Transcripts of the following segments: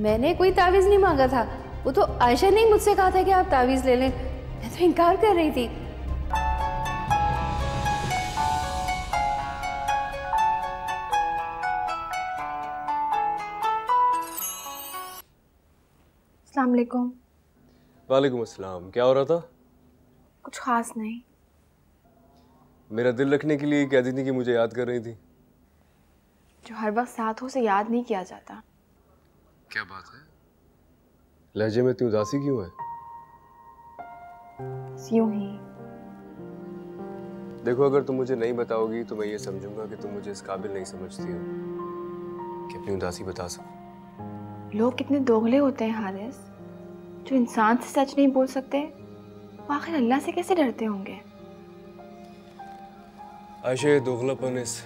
मैंने कोई तावीज़ नहीं मांगा था, वो तो आयशा ने ही मुझसे कहा था कि आप तावीज़ ले लें। मैं तो इनकार कर रही थी। अस्सलाम वालेकुम। वालेकुम अस्सलाम। क्या हो रहा था? कुछ खास नहीं। मेरा दिल रखने के लिए कह दी थी कि मुझे याद कर रही थी। जो हर वक्त साथ हो उसे याद नहीं किया जाता। क्या बात है? लहजे में इतनी उदासी क्यों है? यूं ही। देखो, अगर तुम मुझे नहीं बताओगी तो मैं ये समझूंगा कि तुम मुझे इस काबिल नहीं समझती हो कि अपनी उदासी बता सकूं। लोग कितने दोगले होते हैं हारिस, जो इंसान से सच नहीं बोल सकते, वो आखिर अल्लाह से कैसे डरते होंगे? आयशा, ये दोगलापन इस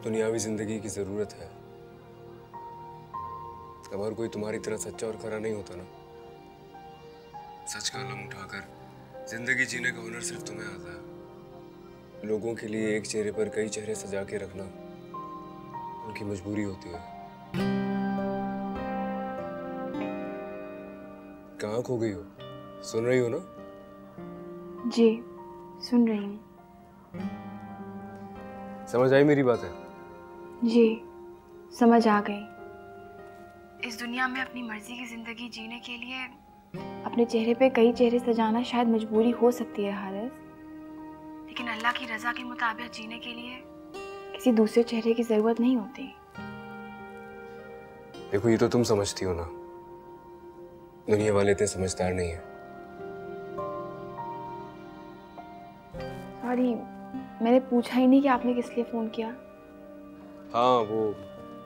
दुनियावी जिंदगी की जरूरत है। अब हर कोई तुम्हारी तरह सच्चा और खरा नहीं होता ना। सच का अलम उठाकर जिंदगी जीने का हुनर सिर्फ तुम्हें आता है। लोगों के लिए एक चेहरे पर कई चेहरे सजा के रखना उनकी मजबूरी होती है। कहाँ खो गई हो? सुन रही हो ना? जी, सुन रही हूँ। समझ आई मेरी बात है? जी, समझ आ गई। इस दुनिया में अपनी मर्जी की जिंदगी जीने के लिए अपने चेहरे पे कई चेहरे सजाना शायद मजबूरी हो सकती है हारिस, लेकिन अल्लाह की रजा के मुताबिक जीने के लिए किसी दूसरे चेहरे की जरूरत नहीं होती। देखो, ये तो तुम समझती हो ना, दुनिया वाले इतने समझदार नहीं है। सॉरी, मैंने पूछा ही नहीं कि आपने किस लिए फोन किया। हाँ, वो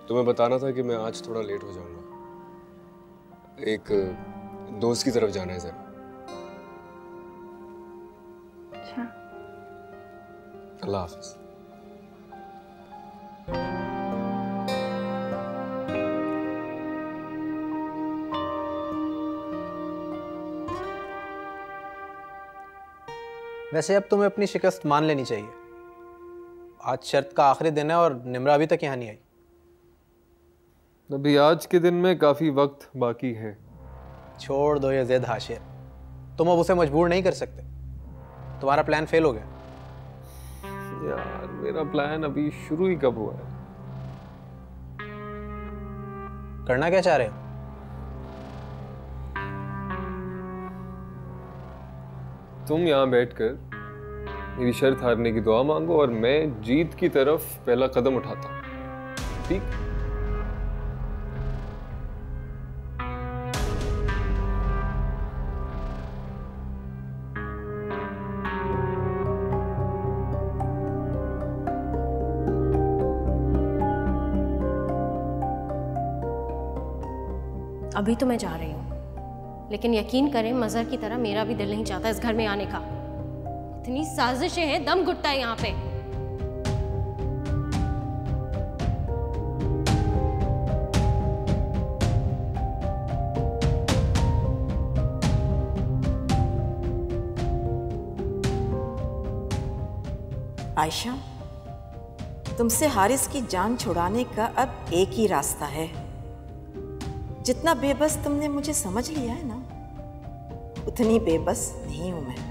तुम्हें बताना था कि मैं आज थोड़ा लेट हो जाऊंगा। एक दोस्त की तरफ जाना है जरा। अच्छा। अल्लाह हाफिज। वैसे अब तुम्हें अपनी शिकस्त मान लेनी चाहिए। आज शर्त का आखिरी दिन है और निम्रा अभी तक यहाँ नहीं आई। अभी आज के दिन में काफी वक्त बाकी है। छोड़ दो ये ज़िद हाशिर, तुम अब उसे मजबूर नहीं कर सकते। तुम्हारा प्लान फेल हो गया। यार, मेरा प्लान अभी शुरू ही कब हुआ है? करना क्या चाह रहे हो? तुम यहाँ बैठकर मेरी शर्त हारने की दुआ मांगो और मैं जीत की तरफ पहला कदम उठाता हूँ, ठीक? अभी तो मैं जा रही हूँ, लेकिन यकीन करें मज़हर की तरह मेरा भी दिल नहीं चाहता इस घर में आने का। इतनी साजिशें हैं, दम घुटता है यहाँ पे। आयशा, तुमसे हारिस की जान छुड़ाने का अब एक ही रास्ता है। जितना बेबस तुमने मुझे समझ लिया है ना, उतनी बेबस नहीं हूं मैं।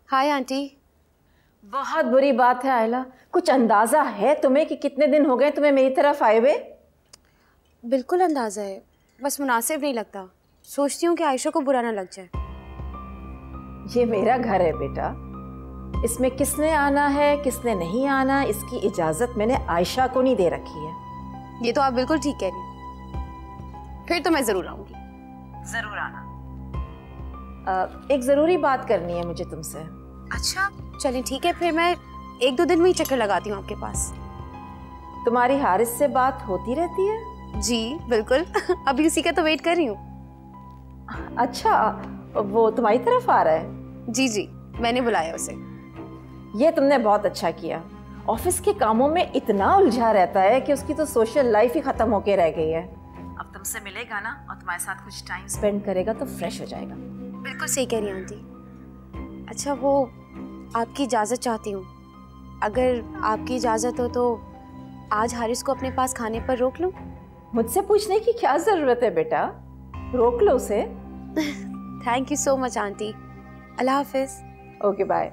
Hi aunty. बहुत बुरी बात है आयला। कुछ अंदाजा है तुम्हें कि कितने दिन हो गए तुम्हें मेरी तरफ आए हुए? बिल्कुल अंदाज़ा है, बस मुनासिब नहीं लगता। सोचती हूँ कि आयशा को बुरा ना लग जाए। ये मेरा घर है बेटा, इसमें किसने आना है किसने नहीं आना इसकी इजाज़त मैंने आयशा को नहीं दे रखी है। ये तो आप बिल्कुल ठीक कह रही हैं। फिर तो मैं ज़रूर आऊँगी। ज़रूर आना। एक ज़रूरी बात करनी है मुझे तुमसे। अच्छा चलें ठीक है, फिर मैं 1-2 दिन में ही चक्कर लगाती हूँ आपके पास। तुम्हारी हारिस से बात होती रहती है? जी बिल्कुल अभी उसी का तो वेट कर रही हूँ। अच्छा, वो तुम्हारी तरफ आ रहा है? जी जी, मैंने बुलाया उसे। ये तुमने बहुत अच्छा किया। ऑफिस के कामों में इतना उलझा रहता है कि उसकी तो सोशल लाइफ ही खत्म होके रह गई है। अब तुमसे मिलेगा ना और तुम्हारे साथ कुछ टाइम स्पेंड करेगा तो फ्रेश हो जाएगा। बिल्कुल सही कह रही हैं आंटी। अच्छा, वो आपकी इजाज़त चाहती हूँ। अगर आपकी इजाज़त हो तो आज हारिस को अपने पास खाने पर रोक लूँ? मुझसे पूछने की क्या ज़रूरत है बेटा, रोक लो उसे। Thank you so much aunty. अल्लाह हाफिज़। Okay bye.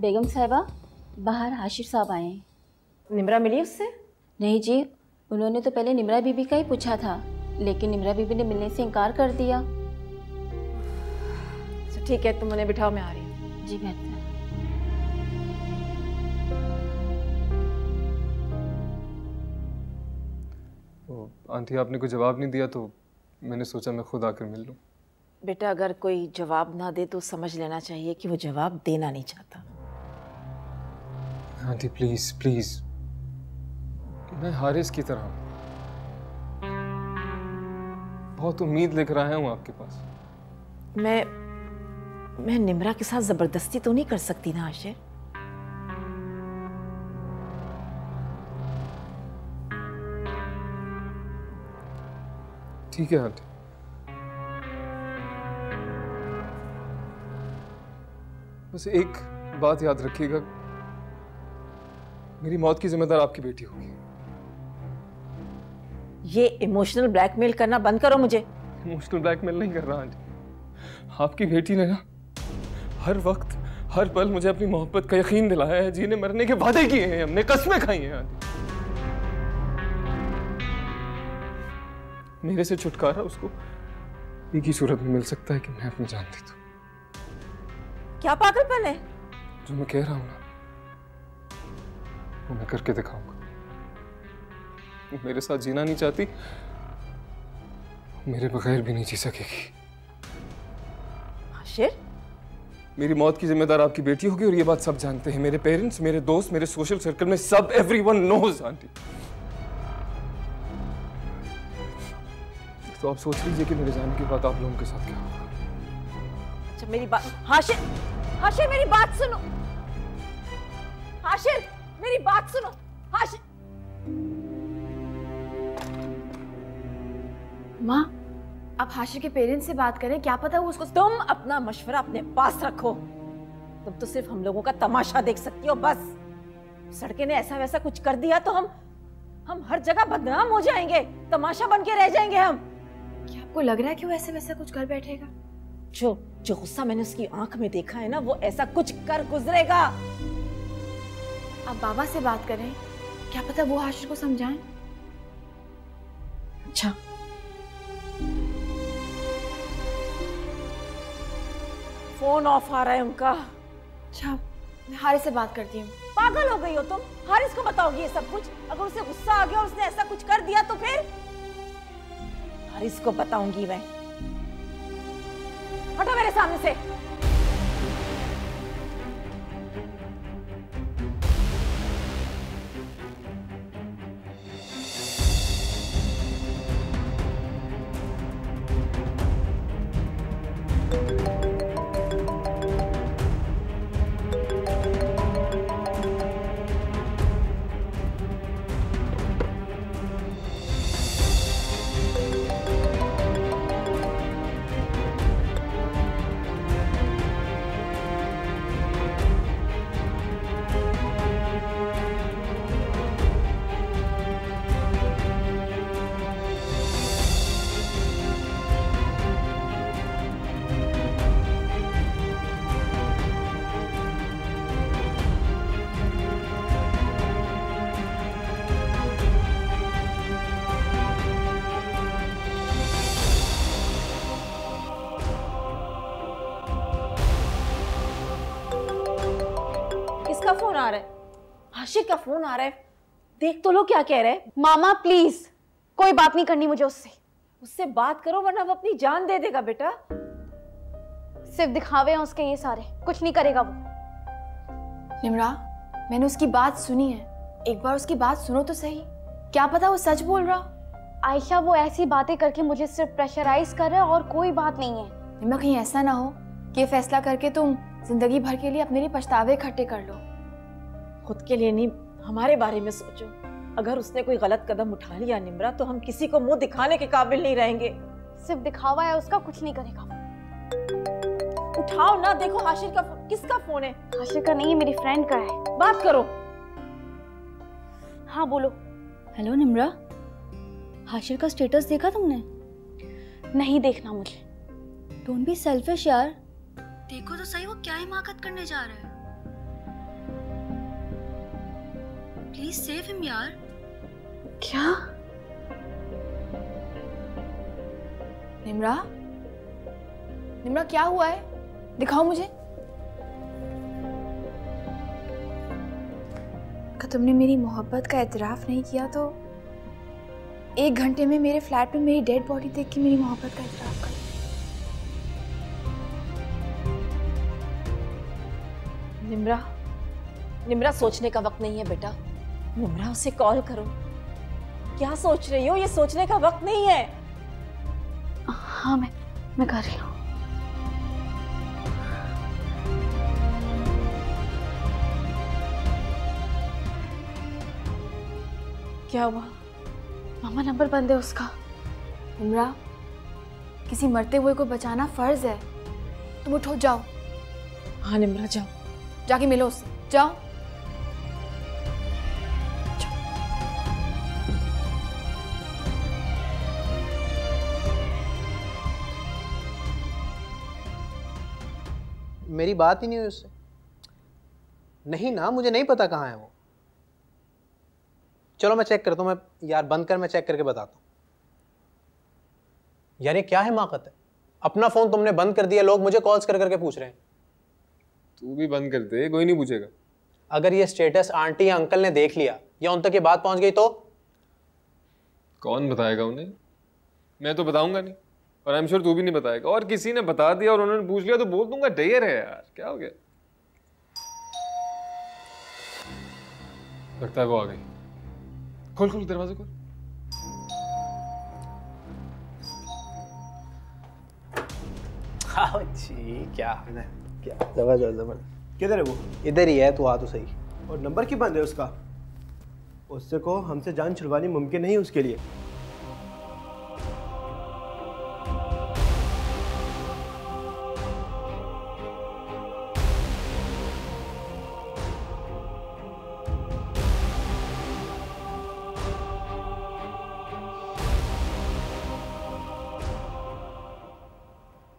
बेगम साहिबा, बाहर हाशिर साहब आए हैं। निम्रा मिली उससे? नहीं जी, उन्होंने तो पहले निम्रा बीबी का ही पूछा था, लेकिन निम्रा बीबी ने मिलने से इनकार कर दिया। ठीक है, तुम उन्हें बिठाओ, मैं आ रही हूँ। जी बेहतर। आंटी आपने कोई जवाब नहीं दिया तो मैंने सोचा मैं खुद आकर मिल लूँ। बेटा, अगर कोई जवाब ना दे तो समझ लेना चाहिए कि वो जवाब देना नहीं चाहता। आंटी प्लीज प्लीज, मैं हारिस की तरह बहुत उम्मीद लेकर आया हूँ आपके पास। मैं निम्रा के साथ जबरदस्ती तो नहीं कर सकती ना आशिर? ठीक है आंटी, बस एक बात याद रखिएगा, मेरी मौत की जिम्मेदार आपकी बेटी होगी। ये इमोशनल ब्लैकमेल करना बंद करो मुझे। इमोशनल ब्लैकमेल नहीं कर रहा आंटी, आपकी बेटी ने ना हर वक्त हर पल मुझे अपनी मोहब्बत का यकीन दिलाया है, जीने मरने के वादे किए हैं, हमने कसमें खाई हैं आंटी। मेरे से छुटकारा उसको एक ही सूरत में मिल सकता है कि मैं अपनी जान दे दूं। क्या पागलपन है? जो मैं कह रहा हूं ना वो मैं करके दिखाऊंगा। वो मेरे साथ जीना नहीं चाहती, मेरे बगैर भी नहीं जी सकेगी। आशिर, मेरी मौत की जिम्मेदार आपकी बेटी होगी और ये बात सब जानते हैं, मेरे पेरेंट्स, मेरे दोस्त, मेरे सोशल सर्कल में सब, एवरीवन नोज आंटी। तो आप सोच लीजिए कि मेरे जाने के बाद आप लोगों के साथ क्या होगा। अच्छा मेरी बात, हाशिर, हाशिर मेरी बात सुनो, हाशिर मेरी बात सुनो, हाशिर। माँ, आप हाशिर के पेरेंट्स से बात करें, क्या पता वो उसको। तुम अपना मशवरा अपने पास रखो, तुम तो सिर्फ हम लोगों का तमाशा देख सकती हो बस। सड़के ने ऐसा वैसा कुछ कर दिया तो हम हर जगह बदनाम हो जाएंगे, तमाशा बन के रह जाएंगे हम। क्या आपको लग रहा है कि वो ऐसे वैसा कुछ कर बैठेगा? जो गुस्सा मैंने उसकी आंख में देखा है ना, वो ऐसा कुछ कर गुजरेगा। आप बाबा से बात करें, क्या पता वो हाशिर को समझाएं। अच्छा, फोन ऑफ आ रहा है उनका। अच्छा, मैं हारिस से बात करती हूँ। पागल हो गई हो तुम? हारिस को बताओगी ये सब कुछ? अगर उसे गुस्सा आ गया और उसने ऐसा कुछ कर दिया तो फिर? हारिस को बताऊंगी मैं। हटो मेरे सामने से। किसका फोन आ रहा है? हाशिर का फोन आ रहा है। देख तो लो क्या कह रहे हैं। मामा प्लीज, कोई बात नहीं करनी मुझे उससे। उससे बात करो वरना वो अपनी जान दे देगा बेटा। सिर्फ दिखावे हैं उसके ये सारे, कुछ नहीं करेगा वो। निम्रा, मैंने उसकी बात सुनी है, एक बार उसकी बात सुनो तो सही, क्या पता वो सच बोल रहा। आयशा वो ऐसी बातें करके मुझे सिर्फ प्रेशराइज कर रहा है और कोई बात नहीं है। निम्रा, कहीं ऐसा ना हो कि ये फैसला करके तुम जिंदगी भर के लिए अपने लिए पछतावे इकट्ठे कर लो। खुद के लिए नहीं, हमारे बारे में सोचो। अगर उसने कोई गलत कदम उठा लिया निम्रा, तो हम किसी को मुंह दिखाने के काबिल नहीं रहेंगे। सिर्फ दिखावा है उसका, कुछ नहीं करेगा। उठाओ ना, देखो हाशिर का किसका फोन है? हाशिर का नहीं है, मेरी फ्रेंड का है। बात करो। हाँ बोलो। हेलो निम्रा, हाशिर का स्टेटस देखा तुमने? नहीं देखना मुझे। डोंट बी सेल्फिश यार, देखो तो सही वो क्या हिमाकत करने जा रहा है। प्लीज सेव हिम यार। क्या? निम्रा, निम्रा क्या हुआ है? दिखाओ मुझे। अगर तुमने मेरी मोहब्बत का एतराफ नहीं किया तो 1 घंटे में मेरे फ्लैट में मेरी डेड बॉडी देख के मेरी मोहब्बत का एतराफ कर। निम्रा, निम्रा सोचने का वक्त नहीं है बेटा। निम्रा, उसे कॉल करो। क्या सोच रही हो? ये सोचने का वक्त नहीं है। हाँ मैं कर रही हूँ। क्या हुआ? मामा, नंबर बंद है उसका। निम्रा, किसी मरते हुए को बचाना फर्ज है। तुम उठो, जाओ। हाँ निम्रा, जाओ, जाके मिलो उससे, जाओ। मेरी बात ही नहीं हुई उससे। नहीं ना, मुझे नहीं पता कहाँ है वो। चलो मैं चेक करता हूँ। मैं यार बंद कर, मैं चेक करके बताता हूँ। यार ये क्या हिमाकत है, अपना फोन तुमने बंद कर दिया, लोग मुझे कॉल्स कर करके पूछ रहे हैं। तू भी बंद कर दे, कोई नहीं पूछेगा। अगर ये स्टेटस आंटी या अंकल ने देख लिया या उन तक ये बात पहुंच गई तो? कौन बताएगा उन्हें? मैं तो बताऊंगा नहीं, और आई एम श्योर तू भी नहीं बताएगा। और किसी ने बता दिया और उन्होंने पूछ लिया तो बोल दूंगा डेयर है यार, क्या हो गया? लगता है वो आ गई। खोल खोल दरवाजा खोल। क्या क्या जबरदस्त जबरदस्त। किधर है वो? इधर ही है, तू आ तो सही। और नंबर क्यों बंद है उसका? उससे को हमसे जान छुड़वानी मुमकिन नहीं उसके लिए।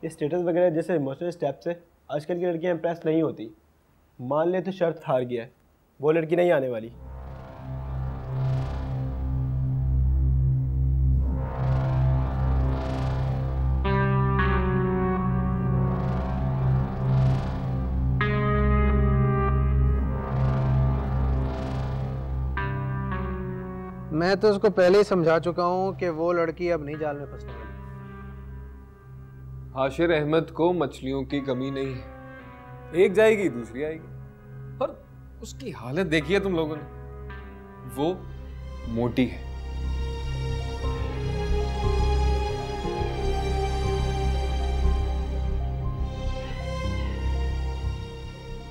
ये स्टेटस वगैरह जैसे इमोशनल स्टेप से आजकल की लड़कियां इंप्रेस नहीं होती। मान ले तो शर्त हार गया है, वो लड़की नहीं आने वाली। मैं तो उसको पहले ही समझा चुका हूँ कि वो लड़की अब नहीं जाल में फंसने वाली। हाशिर अहमद को मछलियों की कमी नहीं है, एक जाएगी दूसरी आएगी। और उसकी हालत देखी है तुम लोगों ने, वो मोटी है।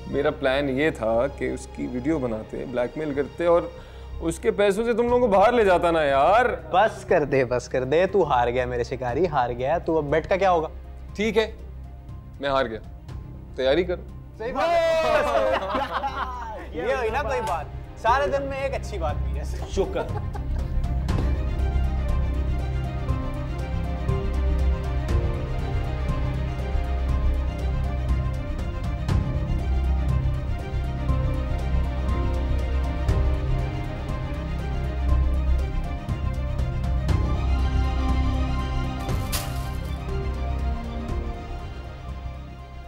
मेरा प्लान ये था कि उसकी वीडियो बनाते, ब्लैकमेल करते और उसके पैसों से तुम लोगों को बाहर ले जाता ना यार। बस कर दे, बस कर दे। तू हार गया मेरे शिकारी, हार गया तू। अब बेट का क्या होगा? ठीक है, मैं हार गया, तैयारी करो। सही बात है। ये हुई ना कोई बात, सारे दिन में एक अच्छी बात की है। शुक्र।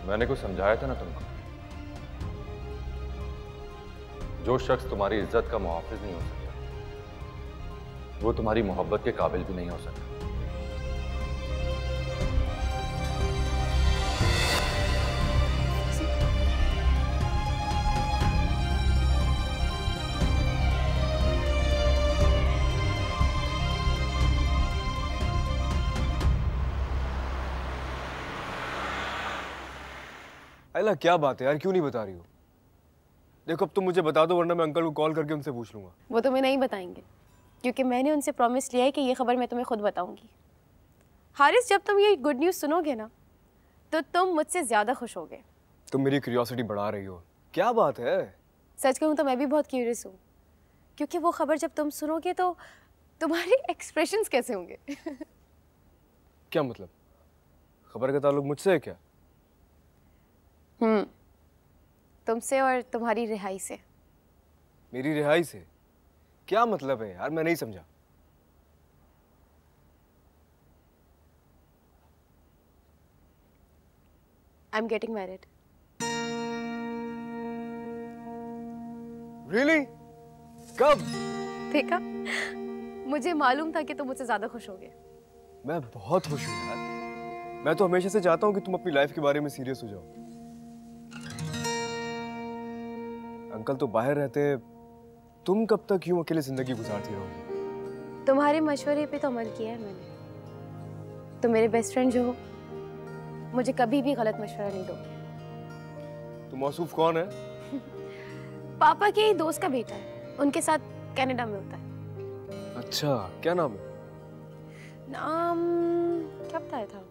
मैंने कुछ समझाया था ना तुमको। जो शख्स तुम्हारी इज्जत का मुहाफिज नहीं हो सकता, वो तुम्हारी मोहब्बत के काबिल भी नहीं हो सकता। आयला क्या बात है यार, क्यों नहीं बता रही हो? देखो अब तुम मुझे बता दो, वरना मैं अंकल को कॉल करके उनसे पूछ लूंगा। वो तुम्हें नहीं बताएंगे, क्योंकि मैंने उनसे प्रॉमिस लिया है कि ये खबर मैं तुम्हें खुद बताऊंगी। हारिस, जब तुम ये गुड न्यूज़ सुनोगे ना, तो तुम मुझसे ज़्यादा खुश होगे। तुम मेरी क्यूरियोसिटी बढ़ा रही हो। क्या बात है? सच कहूँ तो मैं भी बहुत क्यूरियस हूँ, क्योंकि वो खबर जब तुम सुनोगे तो तुम्हारे एक्सप्रेशंस कैसे होंगे। क्या मतलब? खबर का ताल्लुक मुझसे है क्या? तुमसे और तुम्हारी रिहाई से। मेरी रिहाई से? क्या मतलब है यार, मैं नहीं समझा। I am getting married. Really? कब? देखा, मुझे मालूम था कि तुम मुझसे ज्यादा खुश होगे। मैं बहुत खुश हूँ यार। मैं तो हमेशा से चाहता हूँ कि तुम अपनी लाइफ के बारे में सीरियस हो जाओ। अंकल तो बाहर रहते हैं, तुम कब तक यूं अकेले जिंदगी गुजारती रहोगी? तुम्हारे मशवरे पे तो अमल किया है मैंने। तुम मेरे बेस्ट फ्रेंड जो हो, मुझे कभी भी गलत मशवरा नहीं दोगे। तो मौसूफ कौन है? पापा के ही दोस्त का बेटा है, उनके साथ कनाडा में होता है। अच्छा, क्या नाम है? नाम क्या बताया था?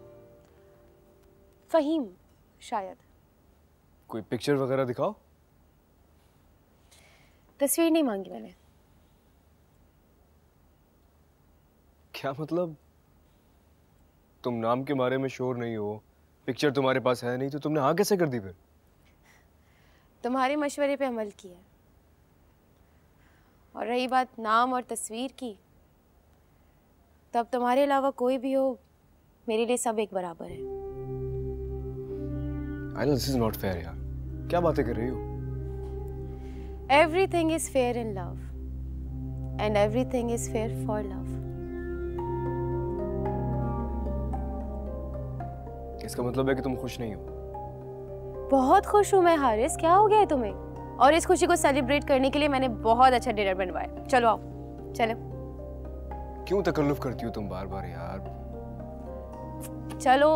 फहीम शायद। कोई पिक्चर वगैरह दिखाओ। तस्वीर नहीं मांगी मैंने। क्या मतलब? तुम नाम के बारे में श्योर नहीं हो, पिक्चर तुम्हारे पास है नहीं, तो तुमने हाँ कैसे कर दी फिर? तुम्हारे मशवरे पे अमल किया। और रही बात नाम और तस्वीर की, तब तुम्हारे अलावा कोई भी हो, मेरे लिए सब एक बराबर है। I know this is not fair यार। क्या बातें कर रही हो? Everything is fair in love, and everything is fair for love. इसका मतलब है कि तुम खुश नहीं हो? बहुत खुश हूँ मैं हारिस, क्या हो गया है तुम्हें? और इस खुशी को सेलिब्रेट करने के लिए मैंने बहुत अच्छा डिनर बनवाया। चलो आओ, चलो। क्यों तकल्लुफ करती हो तुम बार बार यार? चलो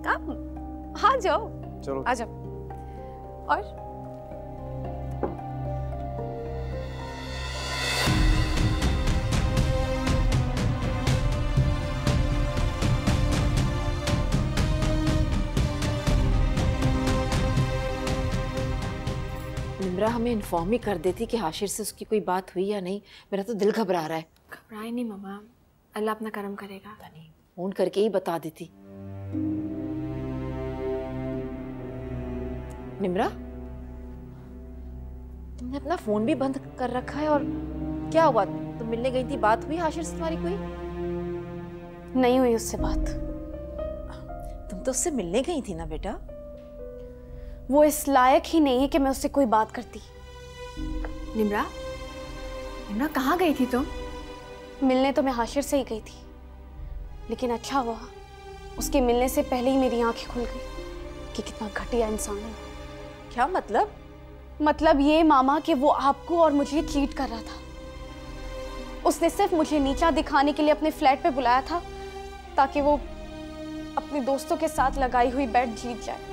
कम, आ जाओ। चलो आ जाओ। और निम्रा हमें इन्फॉर्म ही कर देती कि हाशिर से उसकी कोई बात हुई या नहीं। मेरा तो दिल घबरा रहा है। घबराए नहीं मम्मा, अल्लाह अपना करम करेगा। नहीं, फोन करके ही बता देती। निम्रा, तुमने अपना फोन भी बंद कर रखा है। और क्या हुआ? तुम मिलने गई थी, बात हुई हाशिर से तुम्हारी कोई? नहीं हुई उससे बात। तुम तो उससे मिलने गई थी ना बेटा? वो इस लायक ही नहीं है कि मैं उससे कोई बात करती। निम्रा, निम्रा कहाँ गई थी तुम? मिलने तो मैं हाशिर से ही गई थी, लेकिन अच्छा हुआ उसके मिलने से पहले ही मेरी आंखें खुल गई कि कितना घटिया इंसान है। क्या मतलब? मतलब ये मामा कि वो आपको और मुझे चीट कर रहा था। उसने सिर्फ मुझे नीचा दिखाने के लिए अपने फ्लैट पे बुलाया था ताकि वो अपने दोस्तों के साथ लगाई हुई बेट जीत जाए।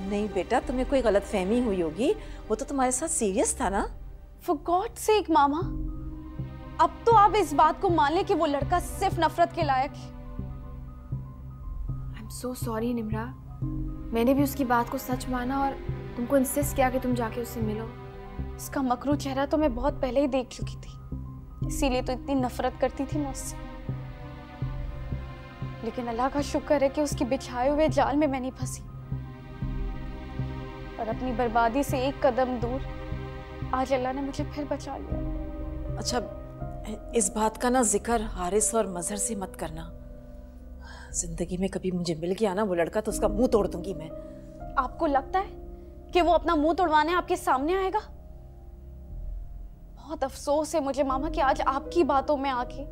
नहीं बेटा, तुम्हें कोई गलतफहमी हुई होगी। वो तो तुम्हारे साथ सीरियस था ना। For God's sake मामा, अब तो आप इस बात को मान लें कि वो लड़का सिर्फ नफरत के लायक है। I'm so sorry निम्रा, मैंने भी उसकी बात को सच माना और तुमको इंसिस्ट किया कि तुम जाके उससे मिलो। उसका मकरू चेहरा तो मैं बहुत पहले ही देख चुकी थी, इसीलिए तो इतनी नफरत करती थी मैं उससे। लेकिन अल्लाह का शुक्र है कि उसकी बिछाए हुए जाल में मैं नहीं फंसी और अपनी बर्बादी से एक कदम दूर आज अल्लाह ने मुझे फिर बचा लिया। अच्छा, इस बात का ना जिक्र हारिस और मजहर से मत करना। जिंदगी में कभी मुझे मिल गया ना वो लड़का तो उसका मुंह तोड़ दूंगी मैं। आपको लगता है कि वो अपना मुंह तोड़वाने आपके सामने आएगा? बहुत अफसोस है मुझे मामा कि आज आपकी बातों में आके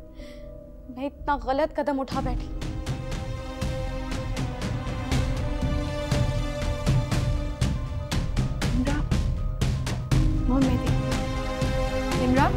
मैं इतना गलत कदम उठा बैठी। निम्रा, निम्रा,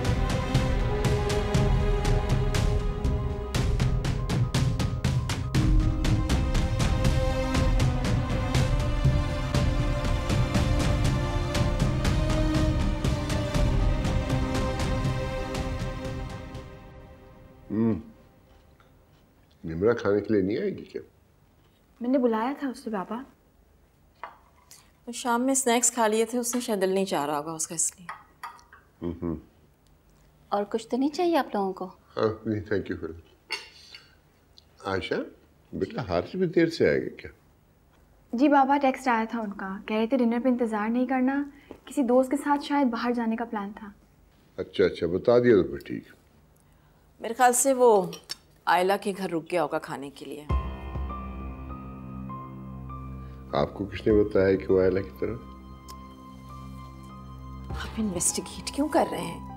निमरा खाने के लिए नहीं आएगी क्या? मैंने बुलाया था उससे बाबा। तो शाम में स्नैक्स खा लिए थे, उसने शायद दिल नहीं चाह रहा होगा उसका, इसलिए। और कुछ तो नहीं चाहिए आप लोगों को? हाँ नहीं थैंक यू फिर। आयशा बेटा हारिस भी देर से आएगा क्या? जी बाबा, टेक्स्ट आया था उनका, कह रहे थे डिनर पे इंतज़ार नहीं करना, किसी दोस्त के साथ शायद बाहर जाने का प्लान था। अच्छा अच्छा बता दिया तो फिर ठीक। मेरे ख्याल से वो आयला के घर रुक गया होगा खाने के लिए। आपको किसने बताया कि वो आयला की तरफ? आप इन्वेस्टिगेट क्यों कर रहे हैं?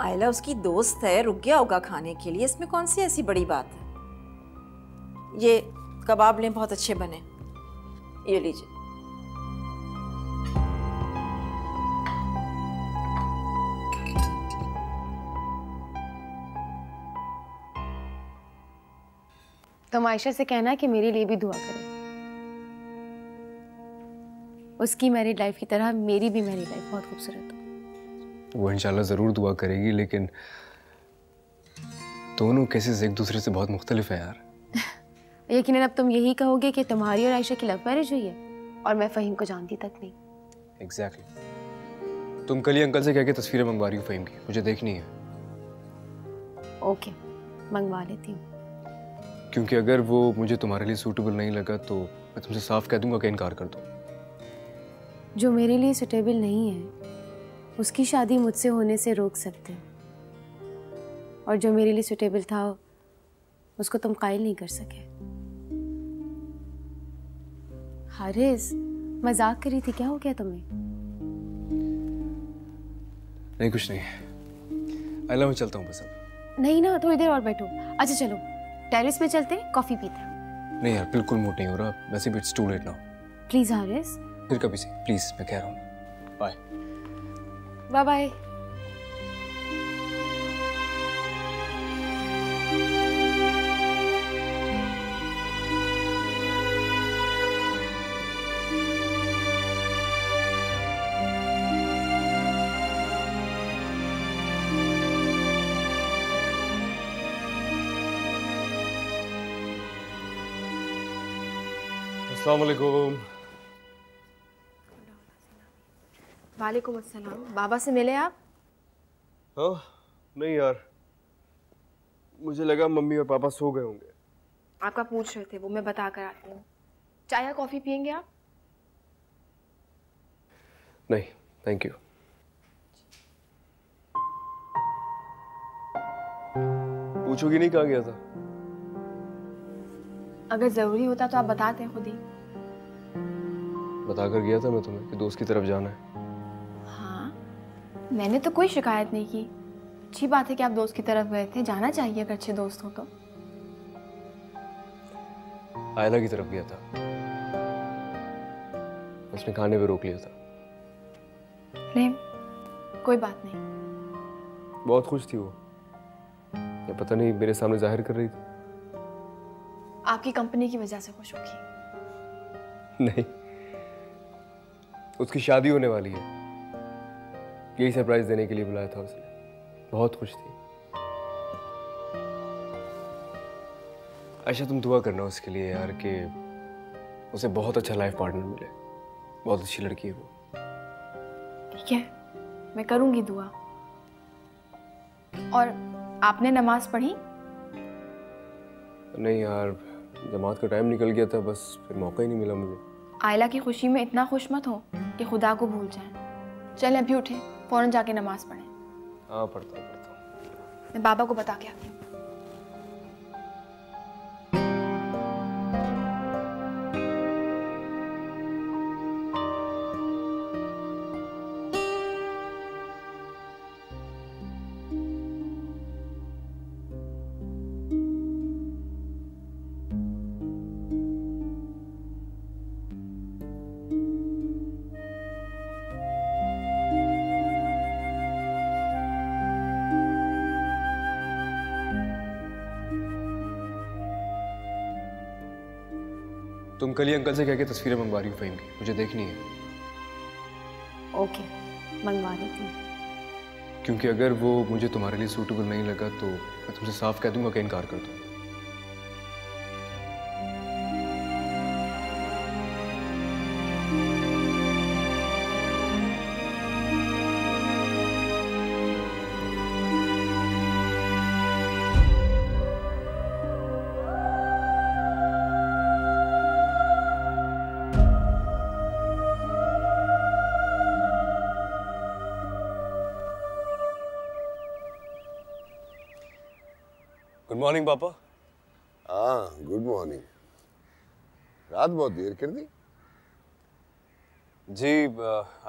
आयला उसकी दोस्त है, रुक गया होगा खाने के लिए, इसमें कौन सी ऐसी बड़ी बात है? ये कबाब लें, बहुत अच्छे बने, ये लीजिए। तुम आयशा से कहना कि मेरे लिए भी दुआ करे। उसकी मैरिड लाइफ की तरह मेरी भी मैरिड लाइफ बहुत खूबसूरत हो। वो इंशाल्लाह ज़रूर दुआ करेगी, लेकिन दोनों केसेस एक दूसरे से बहुत मुख्तलिफ है यार। यकीनन अब तुम यही कहोगे कि तुम्हारी और आयशा की लव मैरिज हुई है और मैं फ़हीम को जानती तक नहीं। एग्जैक्टली। तुम कल ही अंकल से कह के तस्वीरें मंगवा रही हो फ़हीम की, मुझे देखनी है। ओके, मंगवा लेती हूँ। क्योंकि अगर वो मुझे तुम्हारे लिए सूटेबल नहीं लगा तो मैं तुमसे साफ कह दूंगा कि इनकार कर दो। जो मेरे लिए सूटेबल नहीं है उसकी शादी मुझसे होने से रोक सकते हो, और जो मेरे लिए सूटेबल था उसको तुम कायल नहीं कर सके। हारिस, मजाक करी थी, क्या हो गया तुम्हें? नहीं कुछ नहीं। आइला मैं चलता हूँ बस अब। नहीं ना, थोड़ी देर और बैठो। अच्छा चलो टेरेस पे चलते हैं, कॉफी पीते हैं। नहीं यार बिल्कुल मूड नहीं हो रहा, वैसे भी it's too late now. Please Haris. फिर कभी से प्लीज, मैं कह रहा हूँ। Bye bye bye. अस्सलाम वालेकुम। वालेकुम अस्सलाम। बाबा से मिले आप? हाँ नहीं यार, मुझे लगा मम्मी और पापा सो गए होंगे। आपका पूछ रहे थे, वो मैं बता कर आती हूँ। चाय या कॉफ़ी पियेंगे आप? नहीं थैंक यू। पूछोगी नहीं कहाँ गया था? अगर ज़रूरी होता तो आप बताते हैं खुद ही। बताकर गया था मैं तुम्हें कि दोस्त की तरफ जाना है। हाँ, मैंने तो कोई शिकायत नहीं की। अच्छी बात है कि आप दोस्त की तरफ गए थे, जाना चाहिए अगर अच्छे दोस्त हो तो। आयला की तरफ गया था, उसने खाने पे रोक लिया था। नहीं, कोई बात नहीं। बहुत खुश थी वो, या पता नहीं मेरे सामने जाहिर कर रही थी। आपकी कंपनी की वजह से खुश होगी। नहीं, उसकी शादी होने वाली है, यही सरप्राइज देने के लिए बुलाया था उसने। बहुत खुश थी। आयशा तुम दुआ करना उसके लिए यार कि उसे बहुत अच्छा लाइफ पार्टनर मिले। बहुत अच्छी लड़की है वो। ठीक है, मैं करूंगी दुआ। और आपने नमाज पढ़ी? नहीं यार, जमात का टाइम निकल गया था, बस फिर मौका ही नहीं मिला मुझे। आयला की खुशी में इतना खुश मत हो कि खुदा को भूल जाएं। चलें अभी उठें, फौरन जाके नमाज पढ़ें। हाँ पढ़ता हूँ। मैं बाबा को बता के आती हूँ। तुम कल ही अंकल से कह के तस्वीरें मंगवा रही हो फ़हीम की, मुझे देखनी है। ओके, मंगवा लेती हूँ। क्योंकि अगर वो मुझे तुम्हारे लिए सूटेबल नहीं लगा तो मैं तुमसे साफ कह दूंगा कि इनकार कर दूंगा। गुड मॉर्निंग पापा। हाँ गुड मॉर्निंग। रात बहुत देर कर दी। जी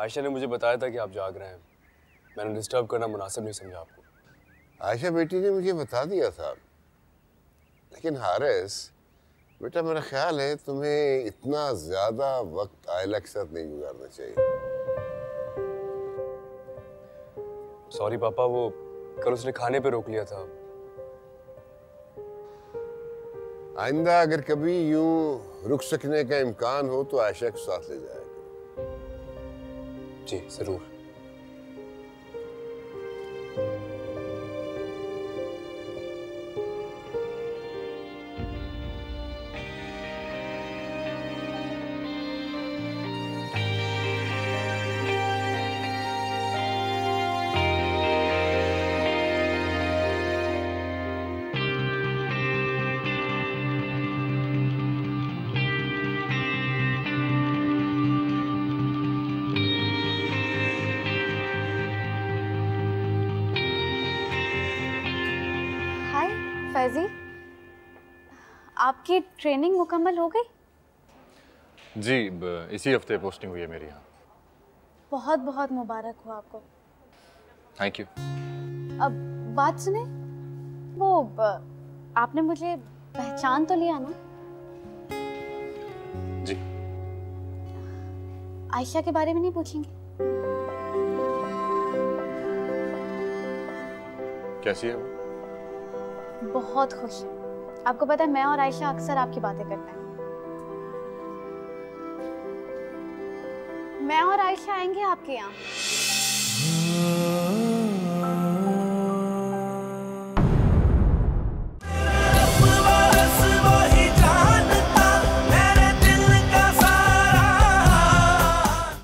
आयशा ने मुझे बताया था कि आप जाग रहे हैं, मैंने डिस्टर्ब करना मुनासिब नहीं समझा आपको। आयशा बेटी ने मुझे बता दिया था, लेकिन हारिस बेटा मेरा ख्याल है तुम्हें इतना ज्यादा वक्त आयला के साथ नहीं गुजारना चाहिए। सॉरी पापा, वो कल उसने खाने पे रोक लिया था। आइंदा अगर कभी यूं रुक सकने का इम्कान हो तो आयशा को साथ ले जाएगा। जी जरूर। फैजी, आपकी ट्रेनिंग मुकम्मल हो गई? जी इसी हफ्ते पोस्टिंग हुई है मेरी यहाँ। बहुत बहुत मुबारक हो आपको। Thank you. अब बात सुने, वो आपने मुझे पहचान तो लिया ना? जी। आयशा के बारे में नहीं पूछेंगे? कैसी है वो? बहुत खुश है। आपको पता है मैं और आयशा अक्सर आपकी बातें करते हैं। मैं और आयशा आएंगे आपके यहाँ।